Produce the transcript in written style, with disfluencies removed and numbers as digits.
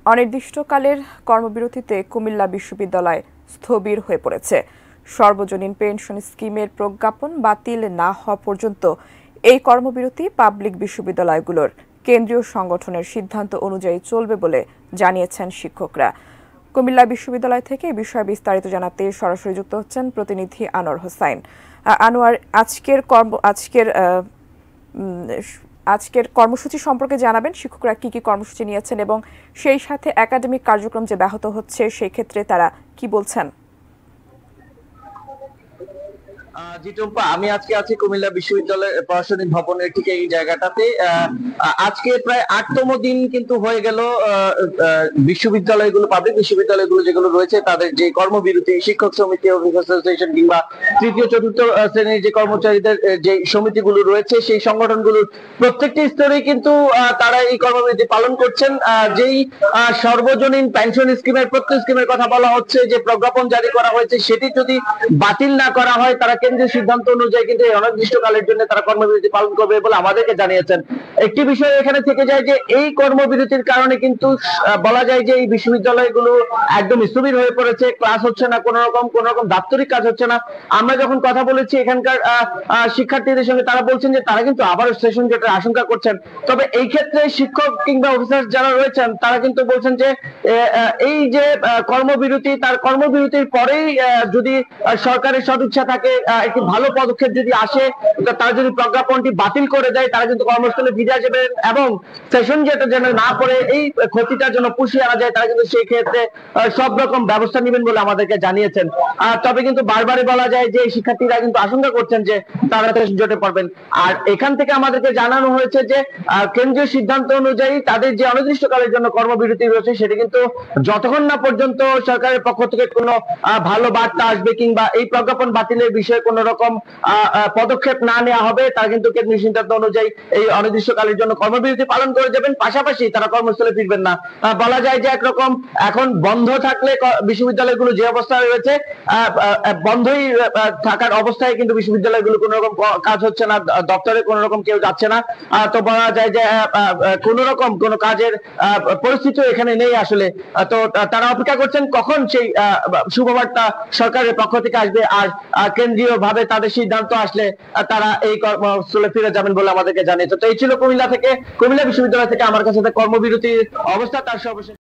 অনির্দিষ্টকালের কর্মবিরতিতে কুমিল্লা বিশ্ববিদ্যালয় স্থবির হয়ে পড়েছে। সর্বজনীন পেনশন স্কিমের প্রজ্ঞাপন বাতিল না হওয়া পর্যন্ত এই কর্মবিরতি পাবলিক বিশ্ববিদ্যালয়গুলোর কেন্দ্রীয় সংগঠনের সিদ্ধান্ত অনুযায়ী চলবে বলে জানিয়েছেন শিক্ষকরা। কুমিল্লা বিশ্ববিদ্যালয় থেকে এই বিষয়ে বিস্তারিত জানাতে সরাসরি যুক্ত হচ্ছেন প্রতিনিধি আনোয়ার হোসাইন। আনোয়ার, আজকের কর্মসূচি সম্পর্কে জানাবেন, শিক্ষকরা কি কি কর্মসূচি নিয়েছেন এবং সেই সাথে একাডেমিক কার্যক্রম যে ব্যাহত হচ্ছে সেই ক্ষেত্রে তারা কি বলছেন? জি টুম্পা, আমি আজকে আছি কুমিল্লা বিশ্ববিদ্যালয়ের প্রশাসনিক ভবনের ঠিক এই জায়গাটাতে। আজকে প্রায় ৮তম দিন কিন্তু হয়ে গেল বিশ্ববিদ্যালয়গুলো, পাবলিক বিশ্ববিদ্যালয়গুলো যেগুলো রয়েছে তাদের যে কর্মবিরতি, শিক্ষক সমিতি, অফিসার অ্যাসোসিয়েশন কিংবা তৃতীয় চতুর্থ শ্রেণীর যে কর্মচারীদের যে সমিতিগুলো রয়েছে সেই সংগঠনগুলোর প্রত্যেকটি স্তরে কিন্তু তারা এই কর্মবিরতি পালন করছেন। যেই সর্বজনীন পেনশন স্কিমের প্রত্যেক স্কিমের কথা বলা হচ্ছে, যে প্রজ্ঞাপন জারি করা হয়েছে সেটি যদি বাতিল না করা হয়, তারা কেন্দ্রীয় সিদ্ধান্ত অনুযায়ী কিন্তু অনির্দিষ্টকালের জন্য তারা কর্মবিরতি পালন করবে বলে আমাদেরকে জানিয়েছেন। একটি বিষয় এখানে থেকে যায় যে এই কর্মবিরতির কারণে কিন্তু বলা যায় যে এই বিশ্ববিদ্যালয়গুলো একদম স্থবির হয়ে পড়েছে। ক্লাস হচ্ছে না, কোন রকম দাপ্তরিক কাজ হচ্ছে না। আমরা যখন কথা বলেছি এখানকার শিক্ষার্থীদের সঙ্গে, তারা বলছেন যে তারা কিন্তু আবারও সেশন জটের আশঙ্কা করছেন। তবে এই ক্ষেত্রে শিক্ষক কিংবা অফিসার যারা রয়েছেন তারা কিন্তু বলছেন যে এই যে কর্মবিরতি, তার কর্মবিরতির পরেই যদি সরকারের সদিচ্ছা থাকে, একটি ভালো পদক্ষেপ যদি আসে, তারা যদি প্রজ্ঞাপনটি বাতিল করে দেয়, তারা কিন্তু কর্মস্থলে ফিরে আসবেন এবং সেশন যেটা যেন না পড়ে, এই ক্ষতিটার জন্য পুষিয়ে আনা যায়, তারা কিন্তু সেই ক্ষেত্রে সব রকম ব্যবস্থা নেবেন বলে আমাদেরকে জানিয়েছেন। তবে কিন্তু বারবারই বলা যায় যে শিক্ষার্থীরা কিন্তু আশঙ্কা করছেন যে তারা সেশন জটে পড়বেন। আর এখান থেকে আমাদেরকে জানানো হয়েছে যে কেন্দ্রীয় সিদ্ধান্ত অনুযায়ী তাদের যে অনির্দিষ্টকালের জন্য কর্মবিরতি রয়েছে সেটি কিন্তু যতক্ষণ না পর্যন্ত সরকারের পক্ষ থেকে কোনো ভালো বার্তা আসবে কিংবা এই প্রজ্ঞাপন বাতিলের বিষয়ে কোন রকম পদক্ষেপ না নেওয়া হবে, তারা কিন্তু কেন্দ্রীয় সিদ্ধান্ত অনুযায়ী এই অনির্দিষ্টকালের জন্য কর্মবিরতি পালন করে যাবেন। পাশাপাশি তারা কর্মস্থলে ফিরবেন না। বলা যায় যে একরকম এখন বন্ধ থাকলে বিশ্ববিদ্যালয়গুলো যে অবস্থায় রয়েছে, বন্ধই থাকার অবস্থায় কিন্তু বিশ্ববিদ্যালয়গুলো কোন রকম কাজ হচ্ছে না, দপ্তরে কোন রকম কেউ যাচ্ছে না। তো বলা যায় যে কোন রকম কোন কাজের পরিস্থিতি এখানে নেই আসলে। তো তারা অপেক্ষা করছেন কখন সেই শুভবার্তা সরকারের পক্ষ থেকে আসবে, আর কেন্দ্রীয় ভাবে তাদের সিদ্ধান্ত আসলে তারা এই কর্মস্থলে ফিরে যাবেন বলে আমাদেরকে জানিয়েছে। তো এই ছিল কুমিল্লা বিশ্ববিদ্যালয় থেকে আমার কাছে কর্মবিরতির অবস্থা, তার সর্বশেষ